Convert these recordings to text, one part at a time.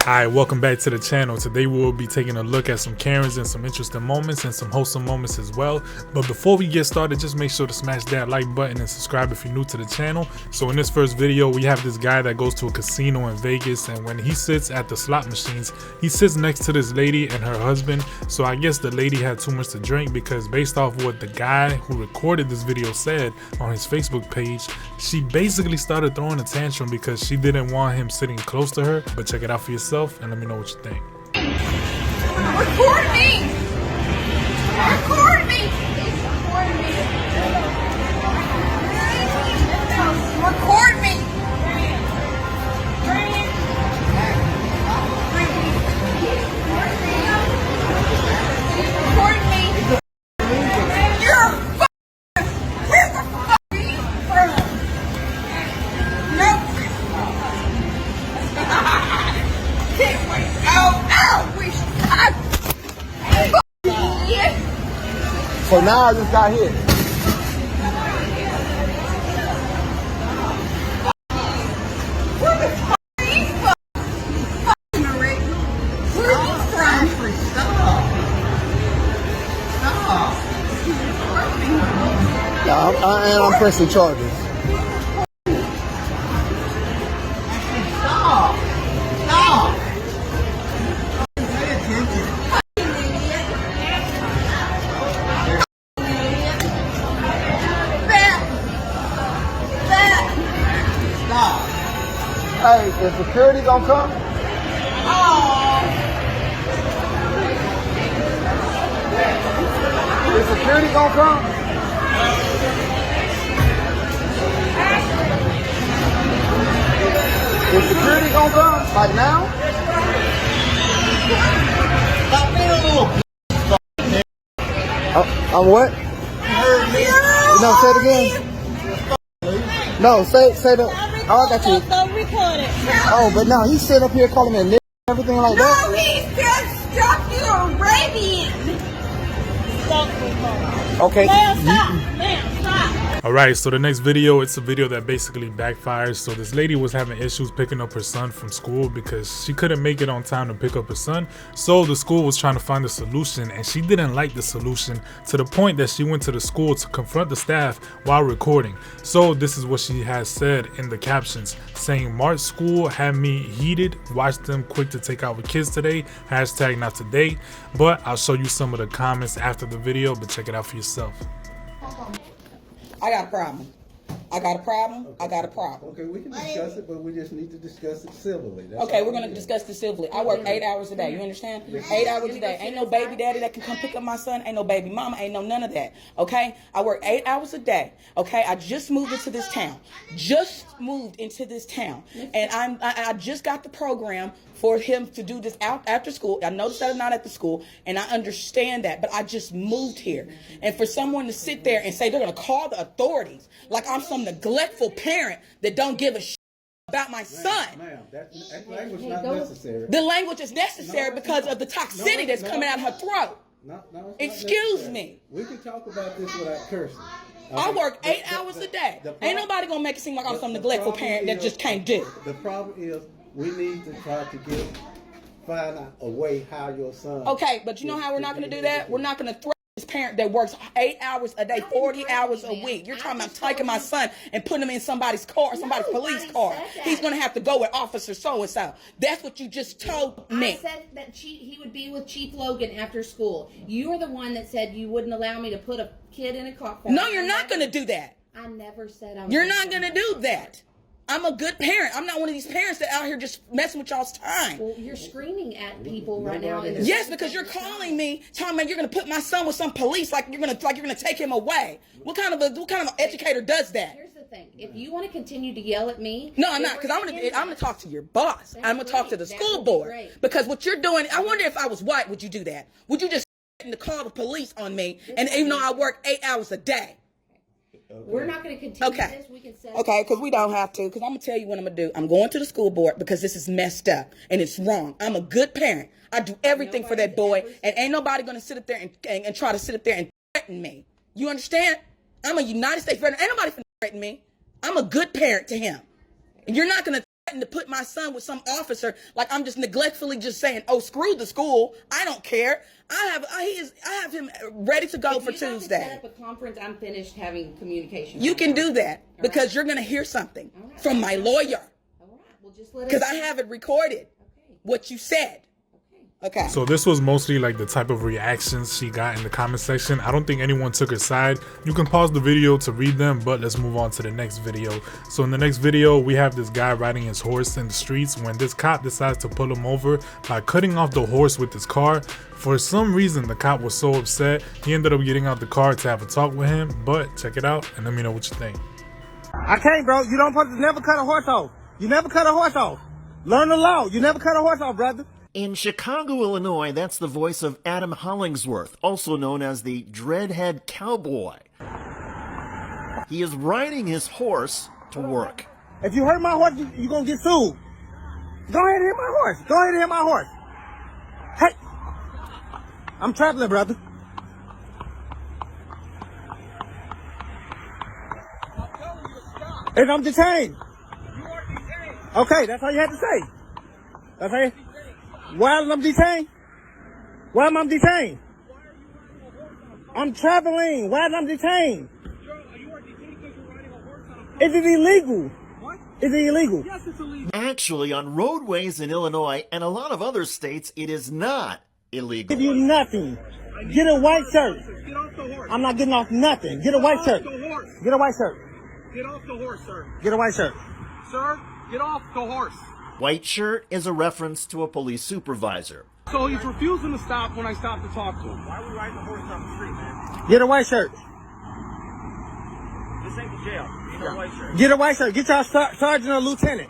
Alright, welcome back to the channel. Today we will be taking a look at some Karens and some interesting moments and some wholesome moments as well. But before we get started, just make sure to smash that like button and subscribe if you're new to the channel. So in this first video, we have this guy that goes to a casino in Vegas, and when he sits at the slot machines, he sits next to this lady and her husband. So I guess the lady had too much to drink, because based off what the guy who recorded this video said on his Facebook page, she basically started throwing a tantrum because she didn't want him sitting close to her. But check it out for yourself and let me know what you think. Record me! Record me! Record me! Record me! You're fucking... Where the fuck are you from? Nope. So now I just got hit. Where the fuck are you from? Narrate. Where are you from? Yeah, I'm pressing charges. Hey, is security gonna come? Is security gonna come? Is security gonna come? Like now? I'm what? No, say it again. No, say the. Oh, I got you. Oh, but no, he's sitting up here calling me a nigga and everything like that. No, he just struck you Arabian. Okay. Man, stop. Alright, so the next video, it's a video that basically backfires. So this lady was having issues picking up her son from school because she couldn't make it on time to pick up her son. So the school was trying to find a solution, and she didn't like the solution to the point that she went to the school to confront the staff while recording. So this is what she has said in the captions, saying, "March school had me heated, watched them quick to take out with kids today, hashtag not today." But I'll show you some of the comments after the video, but check it out for yourself. I got a problem. I got a problem. Okay. I got a problem. Okay, we can discuss it, but we just need to discuss it civilly. That's Okay, all we're going to discuss this civilly. I work 8 hours a day. You understand? 8 hours a day. Ain't no baby daddy that can come pick up my son. Ain't no baby mama. Ain't no none of that. Okay? I work 8 hours a day. Okay? I just moved into this town. And I just got the program for him to do this out after school. I noticed that I'm not at the school, and I understand that, but I just moved here. And for someone to sit there and say they're going to call the authorities like I'm some neglectful parent that don't give a shit about my son. Ma'am, that language is not necessary. The language is necessary because of the toxicity that's coming out her throat. No, Excuse me. We can talk about this without cursing. I work 8 hours a day. Ain't nobody gonna make it seem like I'm some neglectful parent that just can't do. The problem is we need to try to find out a way how your son. Okay, but you know how we're not gonna do that? We're not gonna threaten this parent that works 8 hours a day, 40 hours a week. You're talking about taking my son and putting him in somebody's car, somebody's police car. He's gonna have to go with Officer so-and-so. That's what you just told me. I said that he would be with Chief Logan after school. You were the one that said you wouldn't allow me to put a kid in a car. No, you're not gonna do that. I never said I was. You're not gonna do that. I'm a good parent. I'm not one of these parents that out here just messing with y'all's time. Well, you're screaming at people right now. Yes, because you're calling me, telling me you're gonna put my son with some police, like you're gonna take him away. What kind of an educator does that? Here's the thing: if you want to continue to yell at me, no, I'm not, because I'm gonna talk to your boss. I'm gonna talk to the school board, because what you're doing. I wonder if I was white, would you do that? Would you just to call the police on me? And even though I work 8 hours a day. We're not going to continue this. We can set because we don't have to. Because I'm going to tell you what I'm going to do. I'm going to the school board because this is messed up and it's wrong. I'm a good parent. I do everything for that boy, and ain't nobody going to sit up there and try to sit up there and threaten me. You understand? I'm a United States veteran. Ain't nobody finna threaten me. I'm a good parent to him. And you're not going to to put my son with some officer, like I'm just neglectfully just saying, oh, screw the school, I don't care. I have him ready to go for Tuesday. Set up a conference. I'm finished having communication. You can do that because you're going to hear something from my lawyer. All right. Well, just let us. Because I have it recorded. What you said. Okay. So this was mostly like the type of reactions she got in the comment section. I don't think anyone took her side. You can pause the video to read them, but let's move on to the next video. So in the next video, we have this guy riding his horse in the streets when this cop decides to pull him over by cutting off the horse with his car. For some reason, the cop was so upset, he ended up getting out the car to have a talk with him, but check it out and let me know what you think. I can't, bro. You don't never cut a horse off. You never cut a horse off. Learn the law. You never cut a horse off, brother. In Chicago, Illinois, that's the voice of Adam Hollingsworth, also known as the Dreadhead Cowboy. He is riding his horse to work. If you hurt my horse, you're going to get sued. Go ahead and hit my horse. Go ahead and hit my horse. Hey, I'm traveling, brother. And I'm detained. Okay, that's all you had to say. That's all you. Why am I detained? Why am I detained? I'm traveling. Why am I detained? Is it illegal? What? Is it illegal? Yes, it's illegal. Actually, on roadways in Illinois and a lot of other states, it is not illegal. Give you nothing. Get a white shirt. Get off the horse. I'm not getting off nothing. Get a white shirt. Get a white shirt. Get off the horse, sir. Get a white shirt. Sir, get off the horse. White shirt is a reference to a police supervisor. So he's refusing to stop when I stop to talk to him. Why would we ride the horse down the street, man? Get a white shirt. This ain't the jail. You need a white shirt. Get a white shirt. Get your sergeant or lieutenant.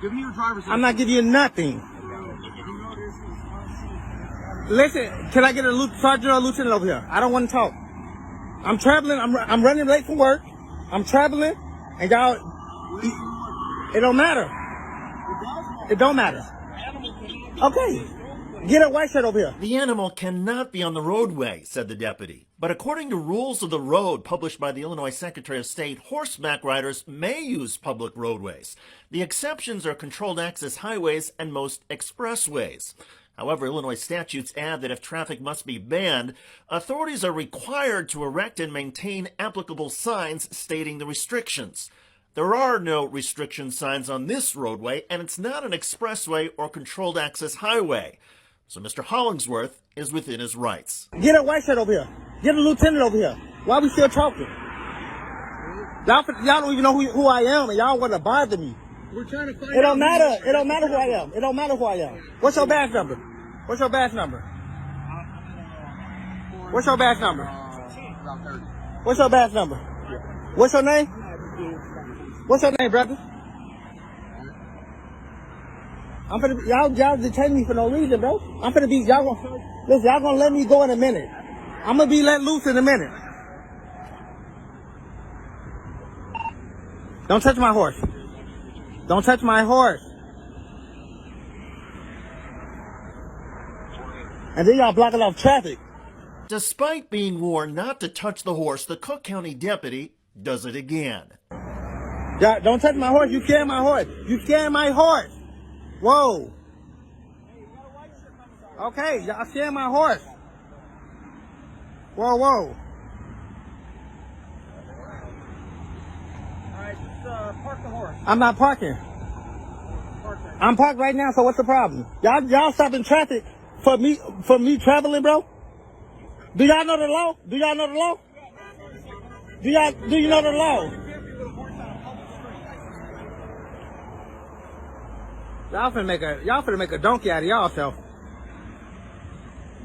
Give me your driver's license. I'm not giving you nothing. Listen, can I get a sergeant or lieutenant over here? I don't want to talk. I'm traveling. I'm running late from work. I'm traveling, and y'all. It don't matter. It don't matter. Okay. Get a white shirt over here. The animal cannot be on the roadway, said the deputy. But according to rules of the road published by the Illinois Secretary of State, horseback riders may use public roadways. The exceptions are controlled access highways and most expressways. However, Illinois statutes add that if traffic must be banned, authorities are required to erect and maintain applicable signs stating the restrictions. There are no restriction signs on this roadway, and it's not an expressway or controlled access highway. So Mr. Hollingsworth is within his rights. Get a white shirt over here. Get a lieutenant over here. Why are we still talking? Y'all don't even know who I am, and y'all want to bother me. We're trying to find It don't matter. It don't matter who I am. It don't matter who I am. What's your badge number? What's your badge number? What's your badge number? What's your badge number? What's your name? What's your name, brother? I'm finna, y'all detain me for no reason, bro. I'm finna be, y'all gonna let me go in a minute. I'm gonna be let loose in a minute. Don't touch my horse. Don't touch my horse. And then y'all blocking off traffic. Despite being warned not to touch the horse, the Cook County deputy does it again. Y'all don't touch my horse. You scaring my horse. You scaring my horse. Whoa. Okay, y'all scaring my horse. Whoa, whoa. Alright, just park the horse. I'm not parking. I'm parked right now, so what's the problem? Y'all stopping traffic for me traveling, bro? Do y'all know the law? Do y'all know the law? Do you know the law? Y'all finna make a donkey out of y'allself.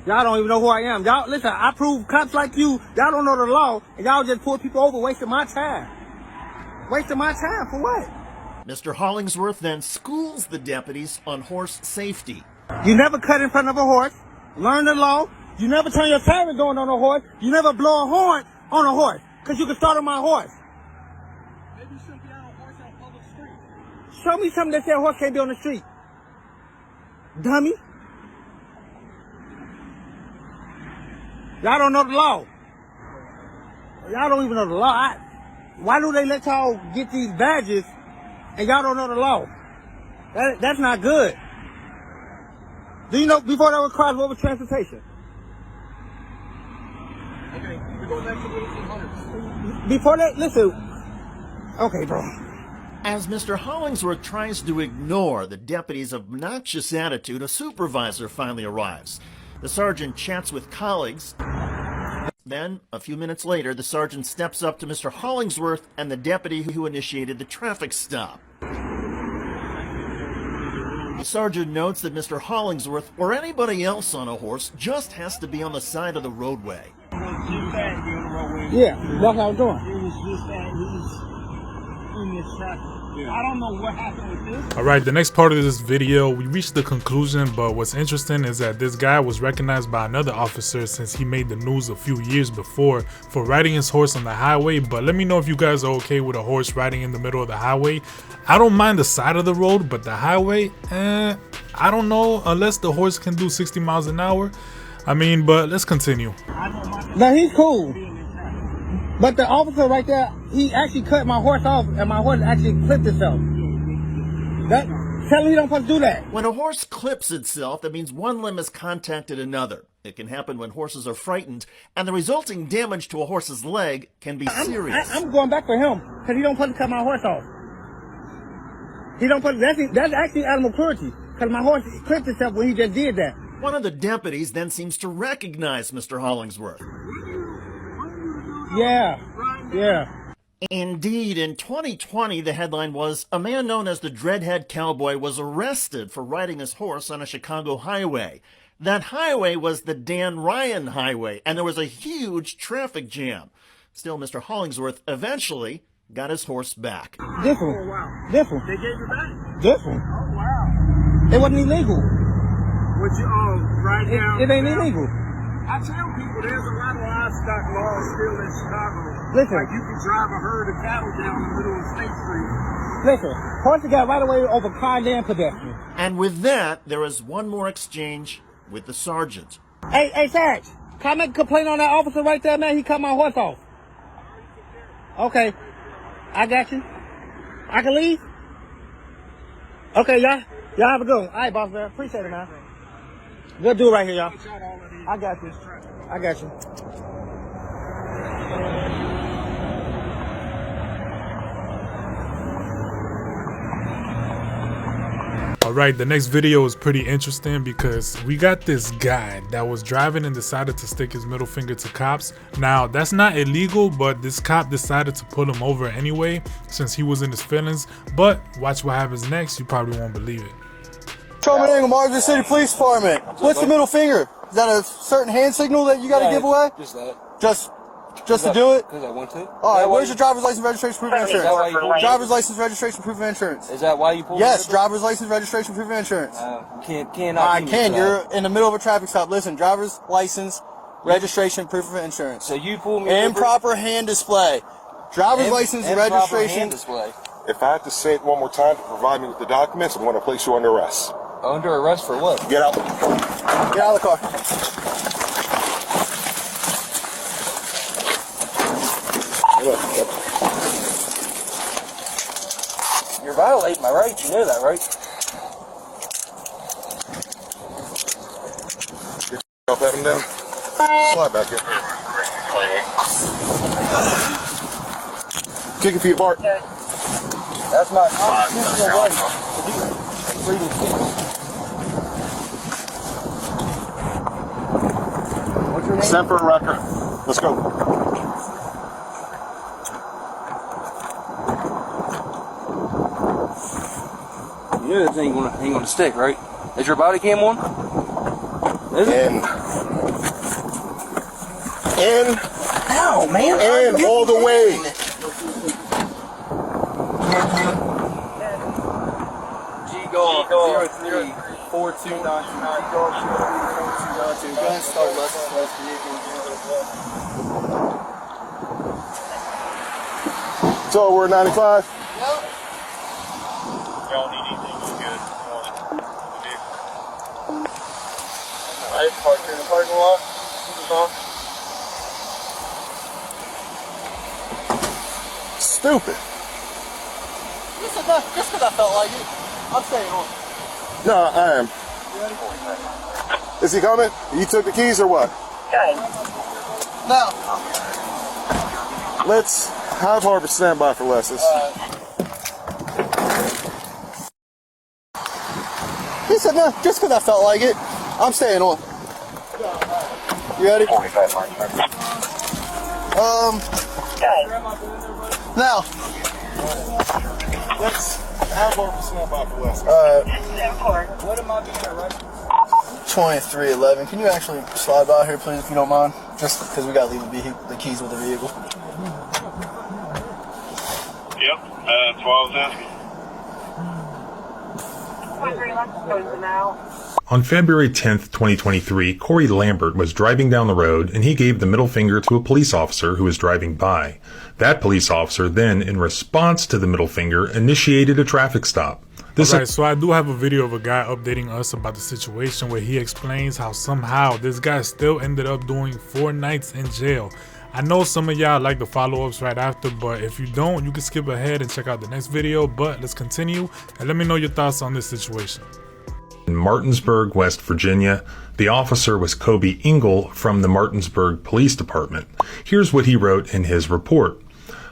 Y'all don't even know who I am. Y'all listen, I prove cops like you, y'all don't know the law, and y'all just pull people over, wasting my time. Wasting my time for what? Mr. Hollingsworth then schools the deputies on horse safety. You never cut in front of a horse. Learn the law. You never turn your siren going on a horse. You never blow a horn on a horse, because you can start on my horse. Maybe you shouldn't be on a horse on a public street. Show me something that says a horse can't be on the street. Dummy. Y'all don't know the law. Y'all don't even know the law. Why do they let y'all get these badges and y'all don't know the law. That's not good. Do you know before that was crimes, what was transportation? Okay, we're going back to the 1800s. Before that, listen. Okay, bro. As Mr. Hollingsworth tries to ignore the deputy's obnoxious attitude, a supervisor finally arrives. The sergeant chats with colleagues. Then, a few minutes later, the sergeant steps up to Mr. Hollingsworth and the deputy who initiated the traffic stop. The sergeant notes that Mr. Hollingsworth, or anybody else on a horse, just has to be on the side of the roadway. Yeah, that's what I was doing. It was just that he's in this traffic. I don't know what happened with this. Alright, the next part of this video, we reached the conclusion, but what's interesting is that this guy was recognized by another officer since he made the news a few years before for riding his horse on the highway. But let me know if you guys are okay with a horse riding in the middle of the highway. I don't mind the side of the road, but the highway, I don't know, unless the horse can do 60 miles an hour. I mean, but let's continue. Now he's cool. But the officer right there, he actually cut my horse off, and my horse actually clipped itself. Tell him he don't supposed to do that. When a horse clips itself, that means one limb has contacted another. It can happen when horses are frightened, and the resulting damage to a horse's leg can be serious. I'm going back for him, because he don't supposed to cut my horse off. He don't put, that's actually animal cruelty, because my horse clipped itself when he just did that. One of the deputies then seems to recognize Mr. Hollingsworth. Yeah. Indeed, in 2020, the headline was, "A man known as the Dreadhead Cowboy was arrested for riding his horse on a Chicago highway." That highway was the Dan Ryan Highway, and there was a huge traffic jam. Still, Mr. Hollingsworth eventually got his horse back. This one. Oh, wow. This one. They gave you back? This one. Oh, wow. It wasn't illegal. Would you, right now? It ain't illegal. I tell people there's a lot of livestock laws still in Chicago. Listen. Like you can drive a herd of cattle down the middle of State Street. Listen, horses got right away over car and pedestrian. And with that, there is one more exchange with the sergeant. Hey, Sarge, can I make a complaint on that officer right there, man? He cut my horse off. Okay, I got you. I can leave? Okay, y'all have a good one. All right, boss man, appreciate it, man. Good dude right here, y'all. I got you. Alright, the next video is pretty interesting because we got this guy that was driving and decided to stick his middle finger to cops. Now, that's not illegal, but this cop decided to pull him over anyway since he was in his feelings. But watch what happens next, you probably won't believe it. Charming Angle, Marjorie City Police Department. What's the middle finger? Is that a certain hand signal that you got to give away? Just that. Just to do it? Because I want to. All right, where's your driver's license, registration, proof of Is that why you insurance? pulled me? Driver's license, registration, proof of insurance. Is that why you pulled me Yes, over? driver's license, registration, proof of insurance. Cannot I do me can. for You're that. in the middle of a traffic stop. Listen, driver's license, registration, proof of insurance. So you pulled me over? Improper hand display. Driver's license, Improper registration. hand display. If I have to say it one more time to provide me with the documents, I'm going to place you under arrest. Under arrest for what? Get out. Get out of the car. You're violating my rights. You know that, right? Pat him down. Slide back here. Kick your feet apart. That's my constitutional right to do freedom of speech. What's your name? Send for a record. Let's go. You know this ain't gonna stick, right? Is your body cam on? Is it? In. Ow, man! And all the way. G-Golf 03 4292. Go ahead and start less vehicle. So we're at 95. Y'all need anything, you good. Alright, park here in the parking lot. Stupid. Listen, No, just because I felt like it. I'm staying on. No, I am. Is he coming? You took the keys or what? No. Let's have Harvard stand by for lessons. He said no, just because I felt like it. I'm staying on. You ready? Now. Let's have Harvard stand by for lessons. What am I being arrested? 2311. Can you actually slide by here, please, if you don't mind? Just because we got to leave the keys with the vehicle. Yep, that's what I was asking. On February 10th, 2023, Corey Lambert was driving down the road and he gave the middle finger to a police officer who was driving by. That police officer then, in response to the middle finger, initiated a traffic stop. Alright, so I do have a video of a guy updating us about the situation where he explains how somehow this guy still ended up doing 4 nights in jail. I know some of y'all like the follow-ups right after, but if you don't, you can skip ahead and check out the next video. But let's continue and let me know your thoughts on this situation. In Martinsburg, West Virginia, the officer was Kobe Engel from the Martinsburg Police Department. Here's what he wrote in his report.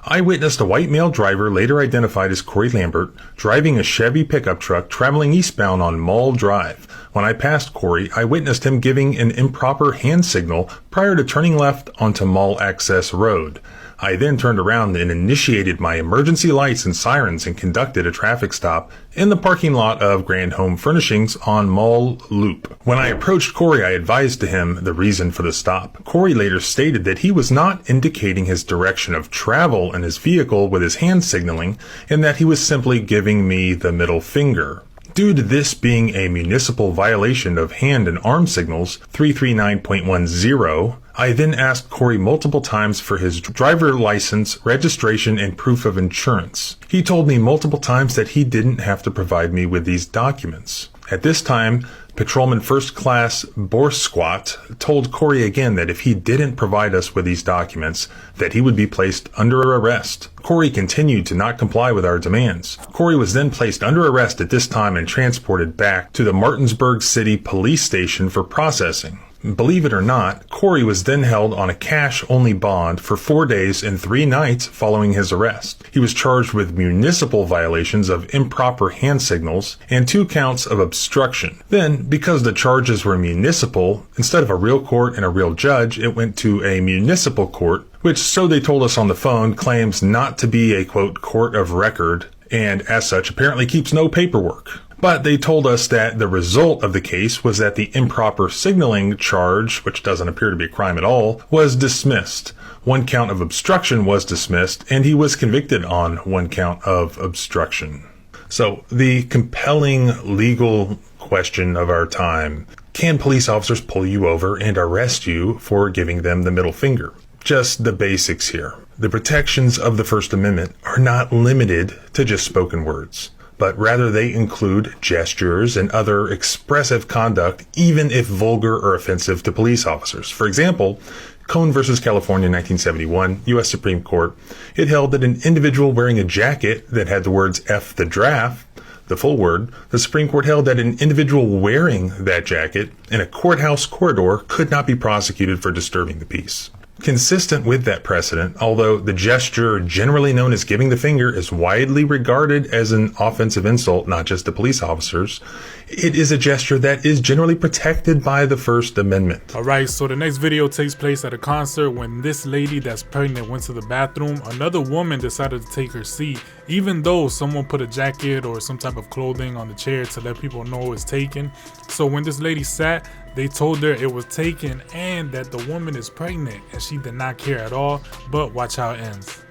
I witnessed a white male driver, later identified as Corey Lambert, driving a Chevy pickup truck traveling eastbound on Mall Drive. When I passed Corey, I witnessed him giving an improper hand signal prior to turning left onto Mall Access Road. I then turned around and initiated my emergency lights and sirens and conducted a traffic stop in the parking lot of Grand Home Furnishings on Mall Loop. When I approached Corey, I advised to him the reason for the stop. Corey later stated that he was not indicating his direction of travel in his vehicle with his hand signaling and that he was simply giving me the middle finger. Due to this being a municipal violation of hand and arm signals 339.10, I then asked Corey multiple times for his driver license, registration, and proof of insurance. He told me multiple times that he didn't have to provide me with these documents. At this time, Patrolman First Class Borsquat told Corey again that if he didn't provide us with these documents, that he would be placed under arrest. Corey continued to not comply with our demands. Corey was then placed under arrest at this time and transported back to the Martinsburg City Police Station for processing. Believe it or not, Corey was then held on a cash-only bond for 4 days and 3 nights following his arrest. He was charged with municipal violations of improper hand signals and 2 counts of obstruction. Then, because the charges were municipal, instead of a real court and a real judge, it went to a municipal court, which, so they told us on the phone, claims not to be a, quote, court of record, and as such apparently keeps no paperwork. But they told us that the result of the case was that the improper signaling charge, which doesn't appear to be a crime at all, was dismissed. 1 count of obstruction was dismissed, and he was convicted on 1 count of obstruction. So, the compelling legal question of our time: can police officers pull you over and arrest you for giving them the middle finger? Just the basics here. The protections of the First Amendment are not limited to just spoken words, but rather they include gestures and other expressive conduct, even if vulgar or offensive to police officers. For example, Cone versus California, 1971, U.S. Supreme Court, it held that an individual wearing a jacket that had the words F the draft, the full word, the Supreme Court held that an individual wearing that jacket in a courthouse corridor could not be prosecuted for disturbing the peace. Consistent with that precedent, although the gesture generally known as giving the finger is widely regarded as an offensive insult, not just to police officers, it is a gesture that is generally protected by the First Amendment. Alright, so the next video takes place at a concert when this lady that's pregnant went to the bathroom. Another woman decided to take her seat, even though someone put a jacket or some type of clothing on the chair to let people know it's taken. So when this lady sat, they told her it was taken and that the woman is pregnant, and she did not care at all. But watch how it ends.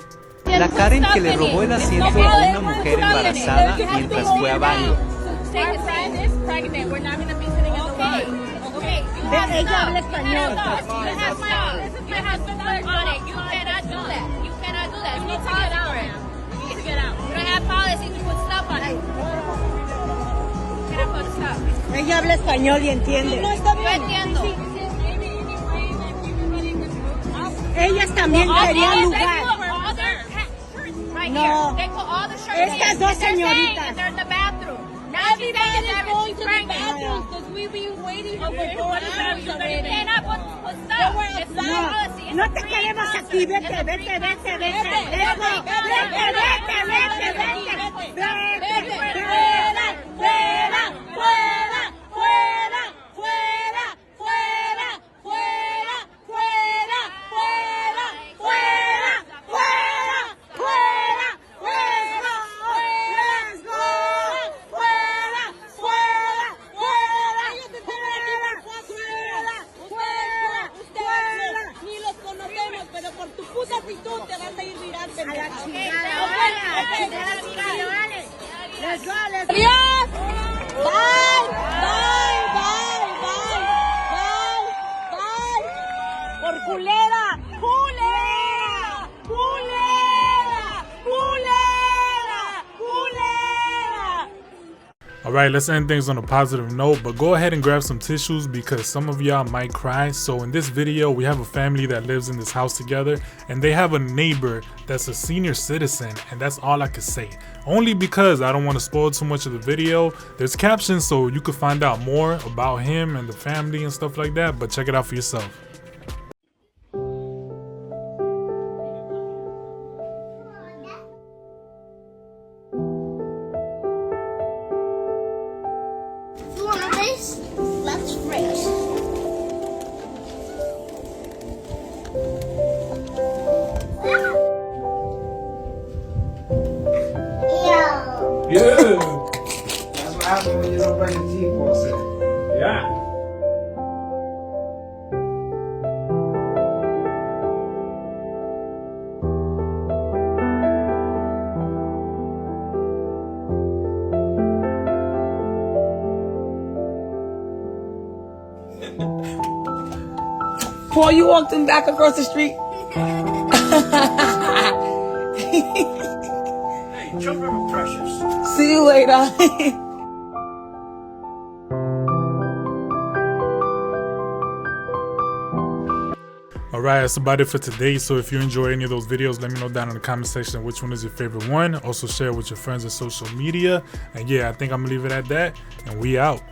La Karen que le robó el asiento a una mujer embarazada mientras fue a baño. Our friend is pregnant. We're not going to be sitting in the road. Okay. Ella habla español. My husband on it. You cannot do that. You cannot do that. You need to get out. You need to get out. We don't have policy to put stuff on it. Ella habla español y entiende. No está bien. Yo entiendo. Ellas también querían lugar. No. They put all the shirts Estas in. dos And they're saying señoritas. that they're in the bathroom. Now she's saying that she's pregnant. Because we've been waiting for Okay, 40 minutes you already. cannot put stuff. It's not policy. It's No a te free queremos concert. aquí, vete, It's a vete, free vete, concert. vete, Vete, vete, vete, Adiós. Bye, bye, bye, bye, bye, bye. Por culera, culera, culera, culera, culera. All right, let's end things on a positive note, but go ahead and grab some tissues because some of y'all might cry. So in this video, we have a family that lives in this house together, and they have a neighbor that's a senior citizen, and that's all I could say. Only because I don't want to spoil too much of the video. There's captions so you can find out more about him and the family and stuff like that, but check it out for yourself. Let's race. Good. That's what happens when you don't bring the teeth for a second. Yeah. Paul, you walked him back across the street. Hey, children are precious. See you later. Alright, that's about it for today. So if you enjoy any of those videos, let me know down in the comment section which one is your favorite one. Also share with your friends on social media. And yeah, I think I'm gonna leave it at that. And we out.